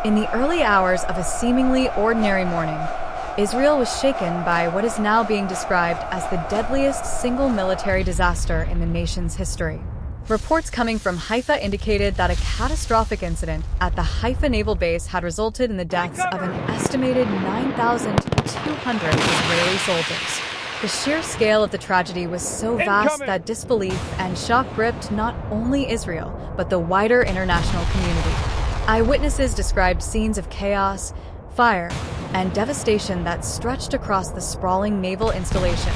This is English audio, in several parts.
In the early hours of a seemingly ordinary morning, Israel was shaken by what is now being described as the deadliest single military disaster in the nation's history. Reports coming from Haifa indicated that a catastrophic incident at the Haifa Naval Base had resulted in the deaths of an estimated 9,200 Israeli soldiers. The sheer scale of the tragedy was so vast that disbelief and shock gripped not only Israel, but the wider international community. Eyewitnesses described scenes of chaos, fire, and devastation that stretched across the sprawling naval installation,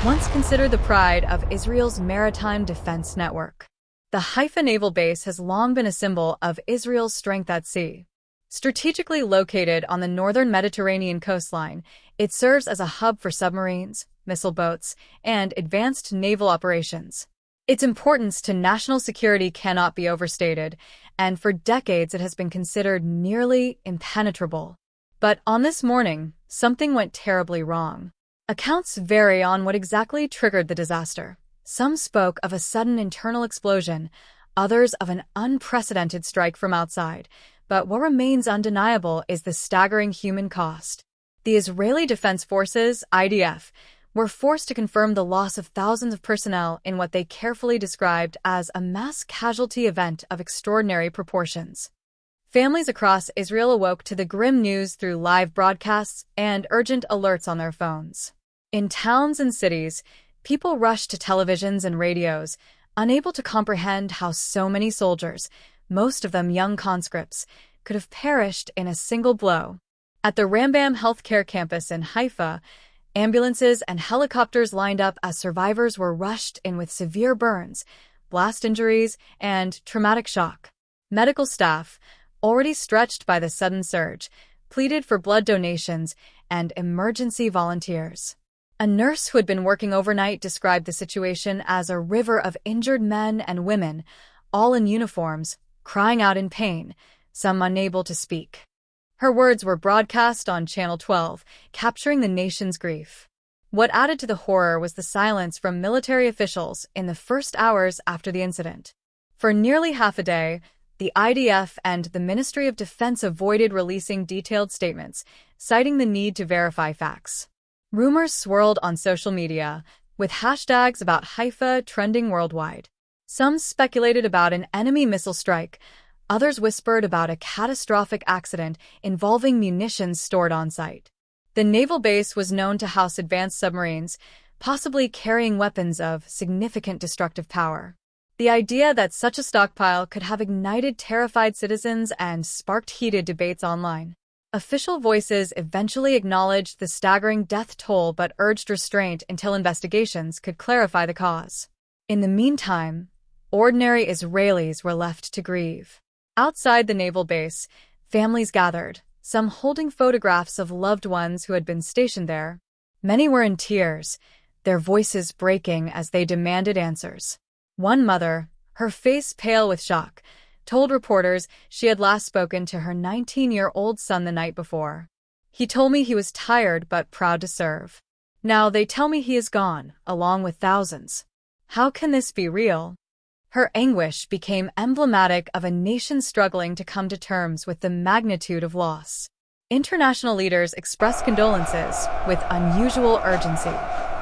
once considered the pride of Israel's maritime defense network. The Haifa Naval Base has long been a symbol of Israel's strength at sea. Strategically located on the northern Mediterranean coastline, it serves as a hub for submarines, missile boats, and advanced naval operations. Its importance to national security cannot be overstated, and for decades it has been considered nearly impenetrable. But on this morning, something went terribly wrong. Accounts vary on what exactly triggered the disaster. Some spoke of a sudden internal explosion, others of an unprecedented strike from outside. But what remains undeniable is the staggering human cost. The Israeli Defense Forces, IDF, were forced to confirm the loss of thousands of personnel in what they carefully described as a mass casualty event of extraordinary proportions. Families across Israel awoke to the grim news through live broadcasts and urgent alerts on their phones. In towns and cities, people rushed to televisions and radios, unable to comprehend how so many soldiers, most of them young conscripts, could have perished in a single blow. At the Rambam Healthcare Campus in Haifa, ambulances and helicopters lined up as survivors were rushed in with severe burns, blast injuries, and traumatic shock. Medical staff, already stretched by the sudden surge, pleaded for blood donations and emergency volunteers. A nurse who had been working overnight described the situation as a river of injured men and women, all in uniforms, crying out in pain, some unable to speak. Her words were broadcast on Channel 12, capturing the nation's grief. What added to the horror was the silence from military officials in the first hours after the incident. For nearly half a day, the IDF and the Ministry of Defense avoided releasing detailed statements, citing the need to verify facts. Rumors swirled on social media, with hashtags about Haifa trending worldwide. Some speculated about an enemy missile strike. Others whispered about a catastrophic accident involving munitions stored on site. The naval base was known to house advanced submarines, possibly carrying weapons of significant destructive power. The idea that such a stockpile could have ignited terrified citizens and sparked heated debates online. Official voices eventually acknowledged the staggering death toll but urged restraint until investigations could clarify the cause. In the meantime, ordinary Israelis were left to grieve. Outside the naval base, families gathered, some holding photographs of loved ones who had been stationed there. Many were in tears, their voices breaking as they demanded answers. One mother, her face pale with shock, told reporters she had last spoken to her 19-year-old son the night before. "He told me he was tired but proud to serve. Now they tell me he is gone, along with thousands. How can this be real?" Her anguish became emblematic of a nation struggling to come to terms with the magnitude of loss. International leaders expressed condolences with unusual urgency.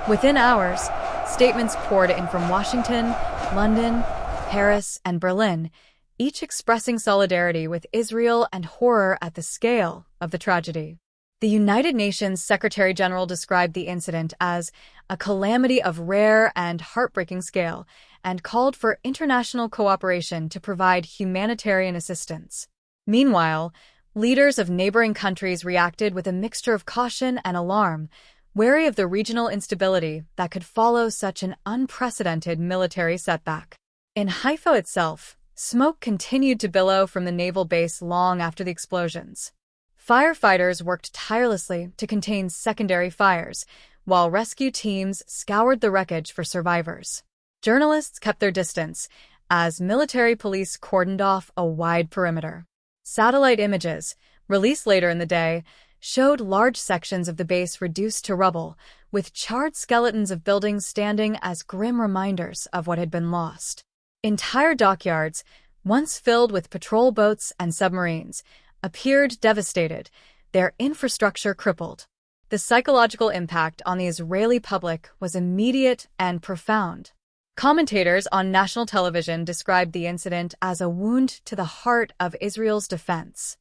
Within hours, statements poured in from Washington, London, Paris, and Berlin, each expressing solidarity with Israel and horror at the scale of the tragedy. The United Nations Secretary-General described the incident as a calamity of rare and heartbreaking scale and called for international cooperation to provide humanitarian assistance. Meanwhile, leaders of neighboring countries reacted with a mixture of caution and alarm, wary of the regional instability that could follow such an unprecedented military setback. In Haifa itself, smoke continued to billow from the naval base long after the explosions. Firefighters worked tirelessly to contain secondary fires, while rescue teams scoured the wreckage for survivors. Journalists kept their distance, as military police cordoned off a wide perimeter. Satellite images, released later in the day, showed large sections of the base reduced to rubble, with charred skeletons of buildings standing as grim reminders of what had been lost. Entire dockyards, once filled with patrol boats and submarines, appeared devastated, their infrastructure crippled. The psychological impact on the Israeli public was immediate and profound. Commentators on national television described the incident as a wound to the heart of Israel's defense.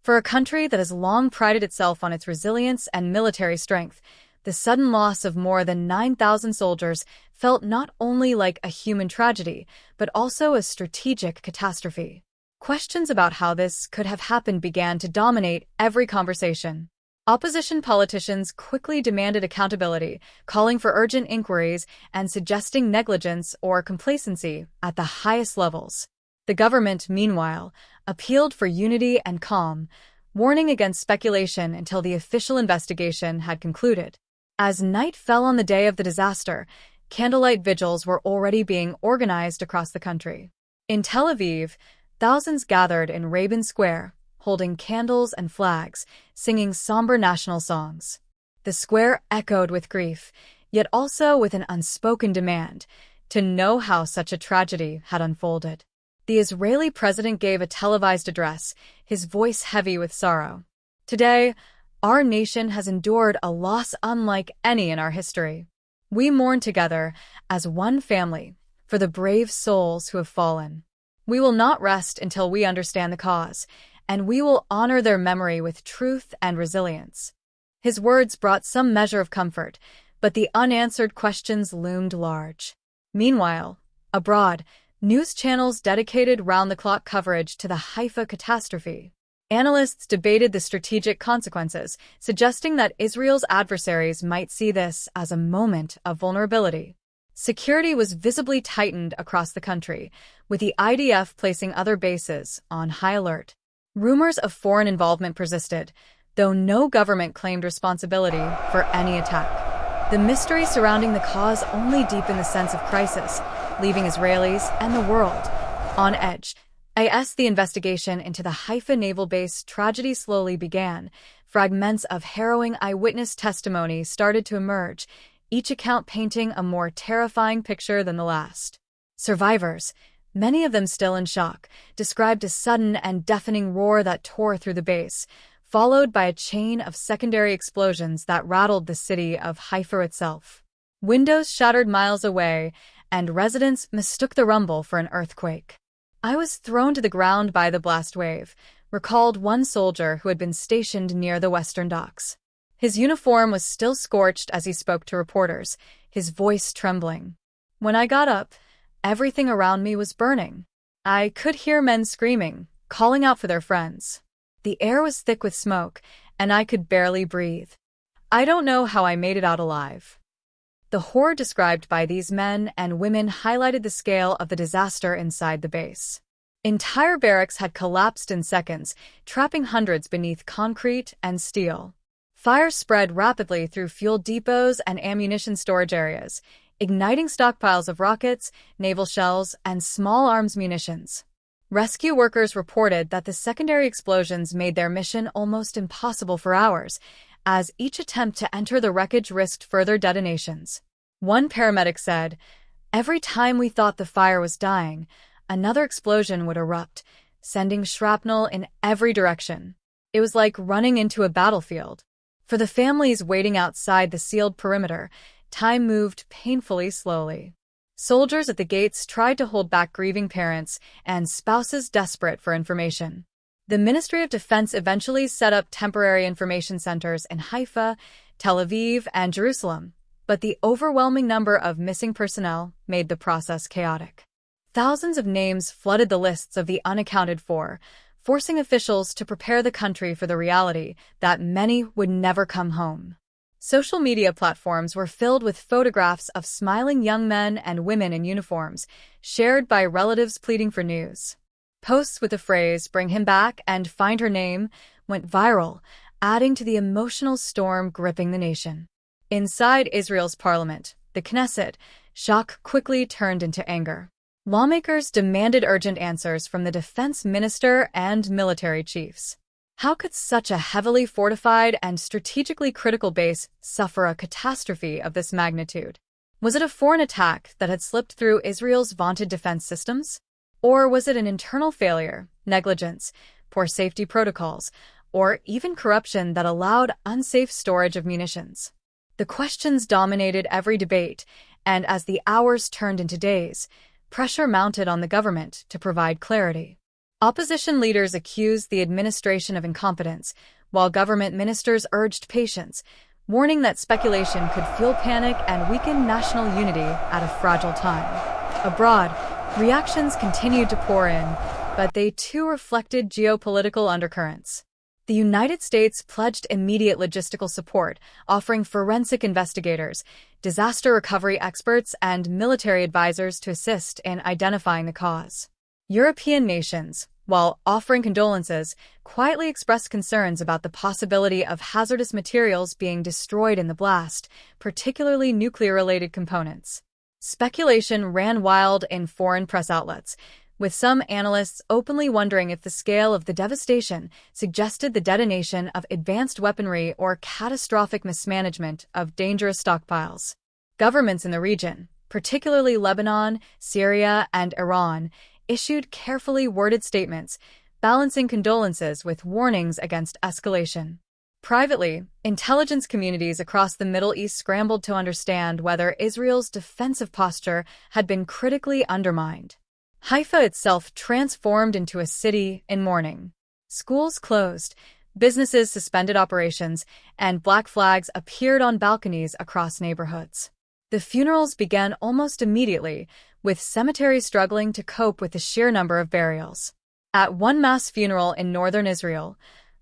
For a country that has long prided itself on its resilience and military strength, the sudden loss of more than 9,000 soldiers felt not only like a human tragedy, but also a strategic catastrophe. Questions about how this could have happened began to dominate every conversation. Opposition politicians quickly demanded accountability, calling for urgent inquiries and suggesting negligence or complacency at the highest levels. The government, meanwhile, appealed for unity and calm, warning against speculation until the official investigation had concluded. As night fell on the day of the disaster, candlelight vigils were already being organized across the country. In Tel Aviv, thousands gathered in Rabin Square, holding candles and flags, singing somber national songs. The square echoed with grief, yet also with an unspoken demand to know how such a tragedy had unfolded. The Israeli president gave a televised address, his voice heavy with sorrow. "Today, our nation has endured a loss unlike any in our history. We mourn together, as one family, for the brave souls who have fallen. We will not rest until we understand the cause, and we will honor their memory with truth and resilience." His words brought some measure of comfort, but the unanswered questions loomed large. Meanwhile, abroad, news channels dedicated round-the-clock coverage to the Haifa catastrophe. Analysts debated the strategic consequences, suggesting that Israel's adversaries might see this as a moment of vulnerability. Security was visibly tightened across the country, with the IDF placing other bases on high alert. Rumors of foreign involvement persisted, though no government claimed responsibility for any attack. The mystery surrounding the cause only deepened the sense of crisis, leaving Israelis and the world on edge. As the investigation into the Haifa Naval Base tragedy slowly began, fragments of harrowing eyewitness testimony started to emerge, each account painting a more terrifying picture than the last. Survivors, many of them still in shock, described a sudden and deafening roar that tore through the base, followed by a chain of secondary explosions that rattled the city of Haifa itself. Windows shattered miles away, and residents mistook the rumble for an earthquake. "I was thrown to the ground by the blast wave," recalled one soldier who had been stationed near the western docks. His uniform was still scorched as he spoke to reporters, his voice trembling. "When I got up, everything around me was burning. I could hear men screaming, calling out for their friends. The air was thick with smoke, and I could barely breathe. I don't know how I made it out alive." The horror described by these men and women highlighted the scale of the disaster inside the base. Entire barracks had collapsed in seconds, trapping hundreds beneath concrete and steel. Fire spread rapidly through fuel depots and ammunition storage areas, igniting stockpiles of rockets, naval shells, and small arms munitions. Rescue workers reported that the secondary explosions made their mission almost impossible for hours, as each attempt to enter the wreckage risked further detonations. One paramedic said, "Every time we thought the fire was dying, another explosion would erupt, sending shrapnel in every direction. It was like running into a battlefield." For the families waiting outside the sealed perimeter, time moved painfully slowly. Soldiers at the gates tried to hold back grieving parents and spouses desperate for information. The Ministry of Defense eventually set up temporary information centers in Haifa, Tel Aviv, and Jerusalem, but the overwhelming number of missing personnel made the process chaotic. Thousands of names flooded the lists of the unaccounted for, forcing officials to prepare the country for the reality that many would never come home. Social media platforms were filled with photographs of smiling young men and women in uniforms, shared by relatives pleading for news. Posts with the phrase, "Bring him back" and "Find her name" went viral, adding to the emotional storm gripping the nation. Inside Israel's parliament, the Knesset, shock quickly turned into anger. Lawmakers demanded urgent answers from the defense minister and military chiefs. How could such a heavily fortified and strategically critical base suffer a catastrophe of this magnitude? Was it a foreign attack that had slipped through Israel's vaunted defense systems? Or was it an internal failure, negligence, poor safety protocols, or even corruption that allowed unsafe storage of munitions. The questions dominated every debate, and as the hours turned into days, pressure mounted on the government to provide clarity. Opposition leaders accused the administration of incompetence, while government ministers urged patience, warning that speculation could fuel panic and weaken national unity at a fragile time. Abroad, reactions continued to pour in, but they too reflected geopolitical undercurrents. The United States pledged immediate logistical support, offering forensic investigators, disaster recovery experts, and military advisors to assist in identifying the cause. European nations, while offering condolences, quietly expressed concerns about the possibility of hazardous materials being destroyed in the blast, particularly nuclear-related components. Speculation ran wild in foreign press outlets, with some analysts openly wondering if the scale of the devastation suggested the detonation of advanced weaponry or catastrophic mismanagement of dangerous stockpiles. Governments in the region, particularly Lebanon, Syria, and Iran, issued carefully worded statements, balancing condolences with warnings against escalation. Privately, intelligence communities across the Middle East scrambled to understand whether Israel's defensive posture had been critically undermined. Haifa itself transformed into a city in mourning. Schools closed, businesses suspended operations, and black flags appeared on balconies across neighborhoods. The funerals began almost immediately, with cemeteries struggling to cope with the sheer number of burials. At one mass funeral in northern Israel,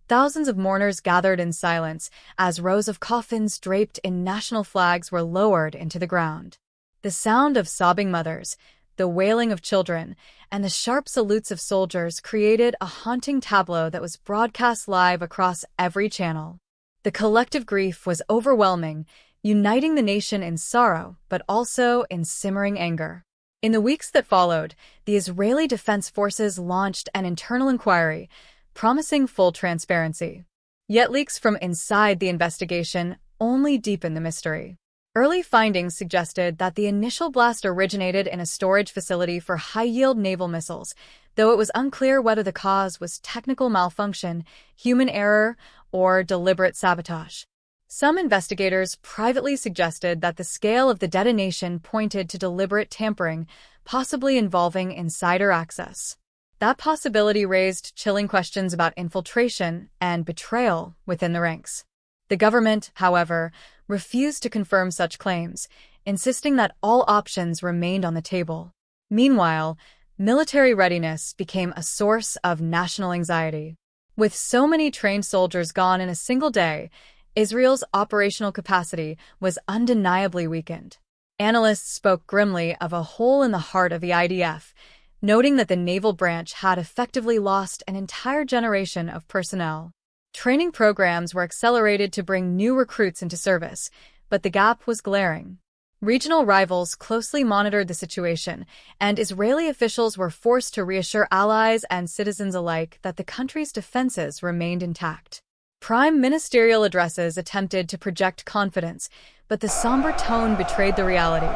thousands of mourners gathered in silence as rows of coffins draped in national flags were lowered into the ground. The sound of sobbing mothers, the wailing of children, and the sharp salutes of soldiers created a haunting tableau that was broadcast live across every channel. The collective grief was overwhelming, uniting the nation in sorrow but also in simmering anger. In the weeks that followed, the Israeli Defense Forces launched an internal inquiry, promising full transparency. Yet leaks from inside the investigation only deepened the mystery. Early findings suggested that the initial blast originated in a storage facility for high-yield naval missiles, though it was unclear whether the cause was technical malfunction, human error, or deliberate sabotage. Some investigators privately suggested that the scale of the detonation pointed to deliberate tampering, possibly involving insider access. That possibility raised chilling questions about infiltration and betrayal within the ranks. The government, however, refused to confirm such claims, insisting that all options remained on the table. Meanwhile, military readiness became a source of national anxiety. With so many trained soldiers gone in a single day, Israel's operational capacity was undeniably weakened. Analysts spoke grimly of a hole in the heart of the IDF, noting that the naval branch had effectively lost an entire generation of personnel. Training programs were accelerated to bring new recruits into service, but the gap was glaring. Regional rivals closely monitored the situation, and Israeli officials were forced to reassure allies and citizens alike that the country's defenses remained intact. Prime ministerial addresses attempted to project confidence, but the somber tone betrayed the reality.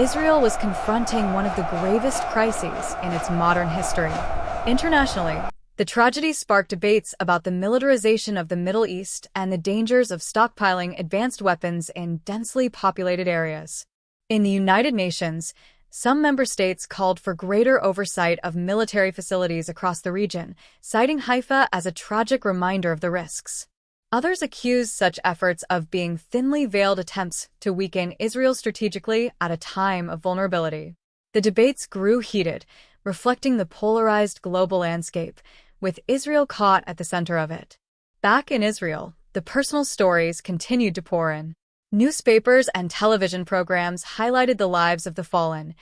Israel was confronting one of the gravest crises in its modern history. Internationally, the tragedy sparked debates about the militarization of the Middle East and the dangers of stockpiling advanced weapons in densely populated areas. In the United Nations, some member states called for greater oversight of military facilities across the region, citing Haifa as a tragic reminder of the risks. Others accused such efforts of being thinly veiled attempts to weaken Israel strategically at a time of vulnerability. The debates grew heated, reflecting the polarized global landscape, with Israel caught at the center of it. Back in Israel, the personal stories continued to pour in. Newspapers and television programs highlighted the lives of the fallen,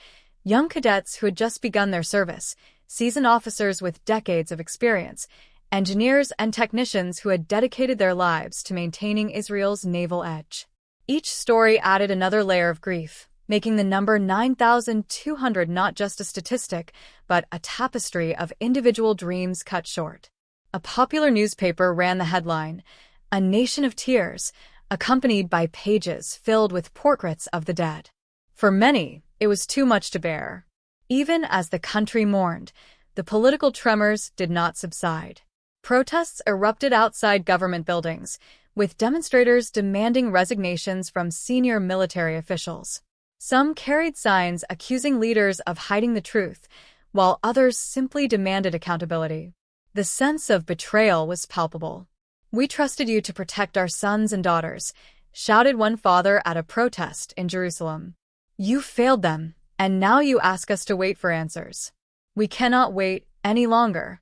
young cadets who had just begun their service, seasoned officers with decades of experience, engineers and technicians who had dedicated their lives to maintaining Israel's naval edge. Each story added another layer of grief, making the number 9,200 not just a statistic, but a tapestry of individual dreams cut short. A popular newspaper ran the headline, "A Nation of Tears," accompanied by pages filled with portraits of the dead. For many, it was too much to bear. Even as the country mourned, the political tremors did not subside. Protests erupted outside government buildings, with demonstrators demanding resignations from senior military officials. Some carried signs accusing leaders of hiding the truth, while others simply demanded accountability. The sense of betrayal was palpable. "We trusted you to protect our sons and daughters," shouted one father at a protest in Jerusalem. "You failed them, and now you ask us to wait for answers. We cannot wait any longer."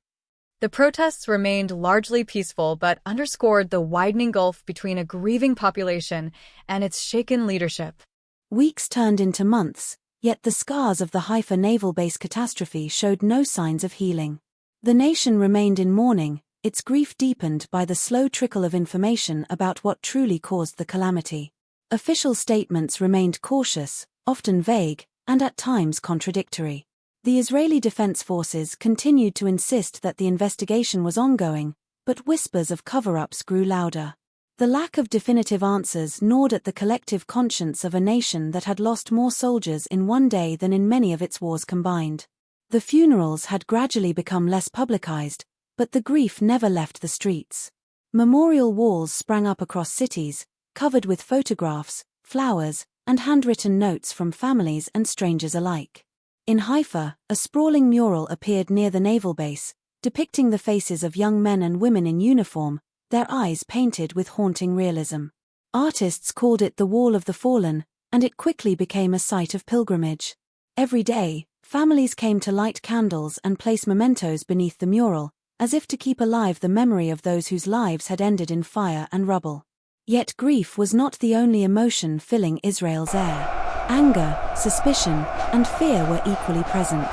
The protests remained largely peaceful but underscored the widening gulf between a grieving population and its shaken leadership. Weeks turned into months, yet the scars of the Haifa Naval Base catastrophe showed no signs of healing. The nation remained in mourning, its grief deepened by the slow trickle of information about what truly caused the calamity. Official statements remained cautious, often vague, and at times contradictory. The Israeli Defense Forces continued to insist that the investigation was ongoing, but whispers of cover-ups grew louder. The lack of definitive answers gnawed at the collective conscience of a nation that had lost more soldiers in one day than in many of its wars combined. The funerals had gradually become less publicized, but the grief never left the streets. Memorial walls sprang up across cities, covered with photographs, flowers, and handwritten notes from families and strangers alike. In Haifa, a sprawling mural appeared near the naval base, depicting the faces of young men and women in uniform, their eyes painted with haunting realism. Artists called it the Wall of the Fallen, and it quickly became a site of pilgrimage. Every day, families came to light candles and place mementos beneath the mural, as if to keep alive the memory of those whose lives had ended in fire and rubble. Yet grief was not the only emotion filling Israel's air. Anger, suspicion, and fear were equally present.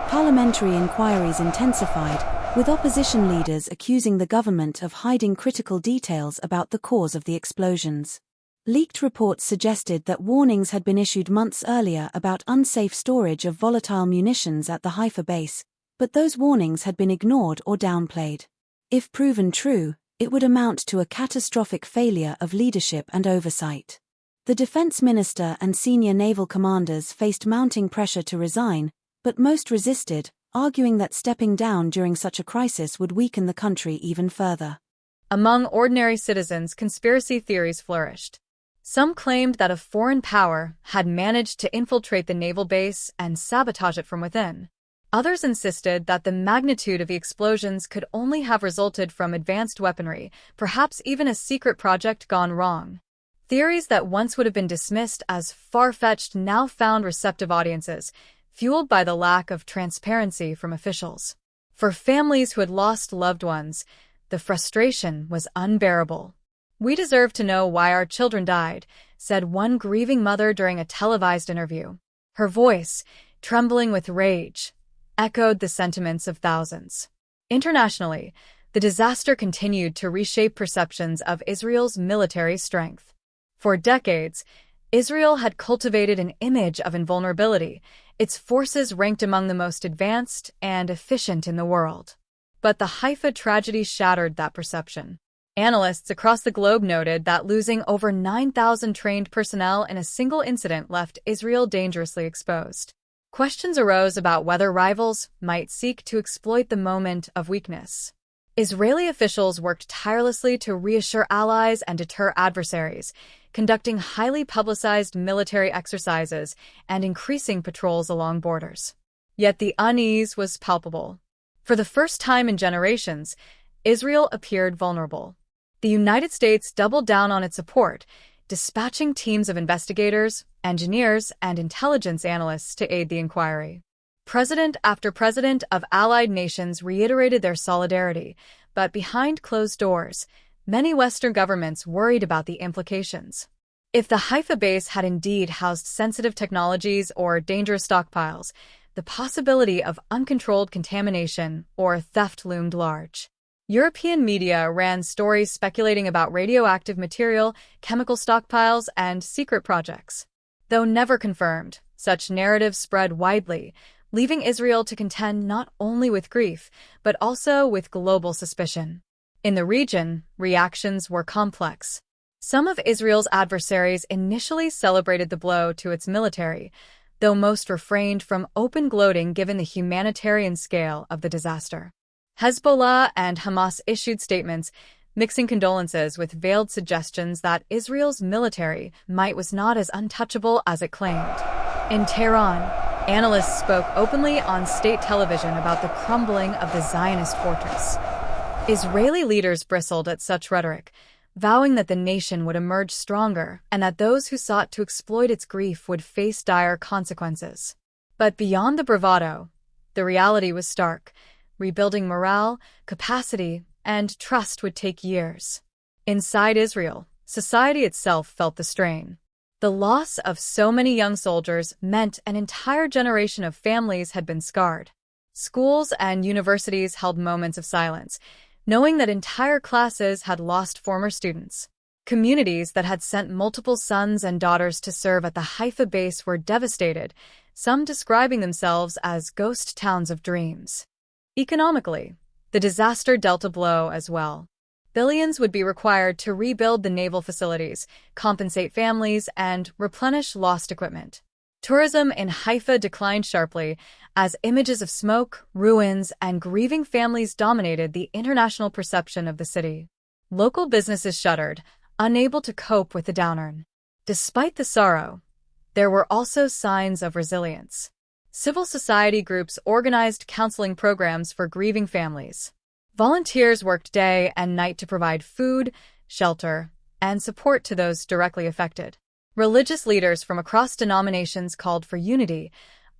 Parliamentary inquiries intensified, with opposition leaders accusing the government of hiding critical details about the cause of the explosions. Leaked reports suggested that warnings had been issued months earlier about unsafe storage of volatile munitions at the Haifa base, but those warnings had been ignored or downplayed. If proven true, it would amount to a catastrophic failure of leadership and oversight. The defense minister and senior naval commanders faced mounting pressure to resign, but most resisted, arguing that stepping down during such a crisis would weaken the country even further. Among ordinary citizens, conspiracy theories flourished. Some claimed that a foreign power had managed to infiltrate the naval base and sabotage it from within. Others insisted that the magnitude of the explosions could only have resulted from advanced weaponry, perhaps even a secret project gone wrong. Theories that once would have been dismissed as far-fetched now found receptive audiences, fueled by the lack of transparency from officials. For families who had lost loved ones, the frustration was unbearable. "We deserve to know why our children died," said one grieving mother during a televised interview. Her voice, trembling with rage, echoed the sentiments of thousands. Internationally, the disaster continued to reshape perceptions of Israel's military strength. For decades, Israel had cultivated an image of invulnerability, its forces ranked among the most advanced and efficient in the world. But the Haifa tragedy shattered that perception. Analysts across the globe noted that losing over 9,000 trained personnel in a single incident left Israel dangerously exposed. Questions arose about whether rivals might seek to exploit the moment of weakness. Israeli officials worked tirelessly to reassure allies and deter adversaries, conducting highly publicized military exercises and increasing patrols along borders. Yet the unease was palpable. For the first time in generations, Israel appeared vulnerable. The United States doubled down on its support, dispatching teams of investigators, engineers, and intelligence analysts to aid the inquiry. President after president of allied nations reiterated their solidarity, but behind closed doors, many Western governments worried about the implications. If the Haifa base had indeed housed sensitive technologies or dangerous stockpiles, the possibility of uncontrolled contamination or theft loomed large. European media ran stories speculating about radioactive material, chemical stockpiles, and secret projects. Though never confirmed, such narratives spread widely, leaving Israel to contend not only with grief, but also with global suspicion. In the region, reactions were complex. Some of Israel's adversaries initially celebrated the blow to its military, though most refrained from open gloating given the humanitarian scale of the disaster. Hezbollah and Hamas issued statements mixing condolences with veiled suggestions that Israel's military might was not as untouchable as it claimed. In Tehran, analysts spoke openly on state television about the crumbling of the Zionist fortress. Israeli leaders bristled at such rhetoric, vowing that the nation would emerge stronger and that those who sought to exploit its grief would face dire consequences. But beyond the bravado, the reality was stark. Rebuilding morale, capacity, and trust would take years. Inside Israel, society itself felt the strain. The loss of so many young soldiers meant an entire generation of families had been scarred. Schools and universities held moments of silence, knowing that entire classes had lost former students. Communities that had sent multiple sons and daughters to serve at the Haifa base were devastated, some describing themselves as ghost towns of dreams. Economically, the disaster dealt a blow as well. Billions would be required to rebuild the naval facilities, compensate families, and replenish lost equipment. Tourism in Haifa declined sharply as images of smoke, ruins, and grieving families dominated the international perception of the city. Local businesses shuttered, unable to cope with the downturn. Despite the sorrow, there were also signs of resilience. Civil society groups organized counseling programs for grieving families. Volunteers worked day and night to provide food, shelter, and support to those directly affected. Religious leaders from across denominations called for unity,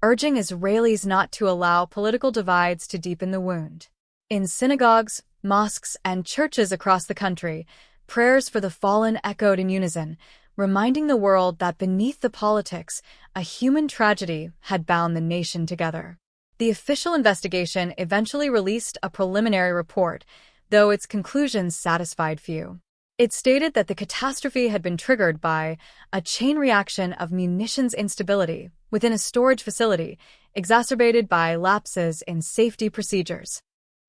urging Israelis not to allow political divides to deepen the wound. In synagogues, mosques, and churches across the country, prayers for the fallen echoed in unison, reminding the world that beneath the politics, a human tragedy had bound the nation together. The official investigation eventually released a preliminary report, though its conclusions satisfied few. It stated that the catastrophe had been triggered by a chain reaction of munitions instability within a storage facility, exacerbated by lapses in safety procedures.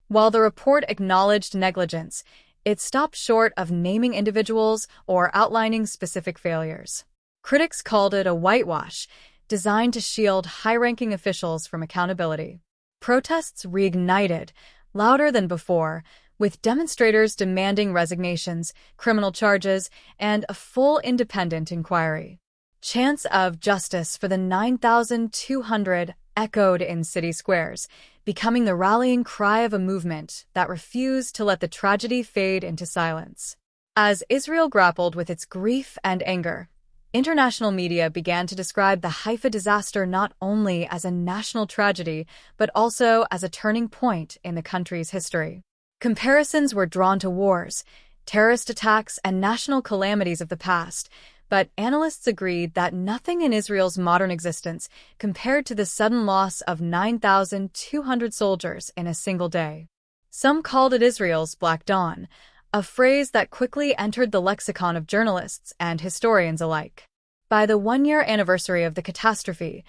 While the report acknowledged negligence, it stopped short of naming individuals or outlining specific failures. Critics called it a whitewash, designed to shield high-ranking officials from accountability. Protests reignited, louder than before, with demonstrators demanding resignations, criminal charges, and a full independent inquiry. Chants of justice for the 9,200 echoed in city squares, becoming the rallying cry of a movement that refused to let the tragedy fade into silence. As Israel grappled with its grief and anger, international media began to describe the Haifa disaster not only as a national tragedy, but also as a turning point in the country's history. Comparisons were drawn to wars, terrorist attacks, and national calamities of the past, but analysts agreed that nothing in Israel's modern existence compared to the sudden loss of 9,200 soldiers in a single day. Some called it Israel's Black Dawn, a phrase that quickly entered the lexicon of journalists and historians alike. By the one-year anniversary of the catastrophe,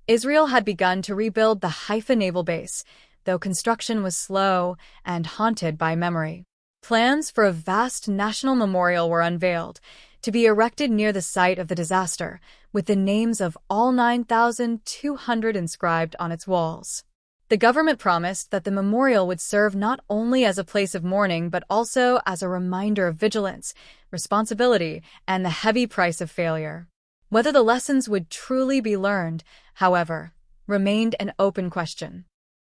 Israel had begun to rebuild the Haifa Naval Base, though construction was slow and haunted by memory. Plans for a vast national memorial were unveiled, to be erected near the site of the disaster, with the names of all 9,200 inscribed on its walls. The government promised that the memorial would serve not only as a place of mourning but also as a reminder of vigilance, responsibility, and the heavy price of failure. Whether the lessons would truly be learned, however, remained an open question.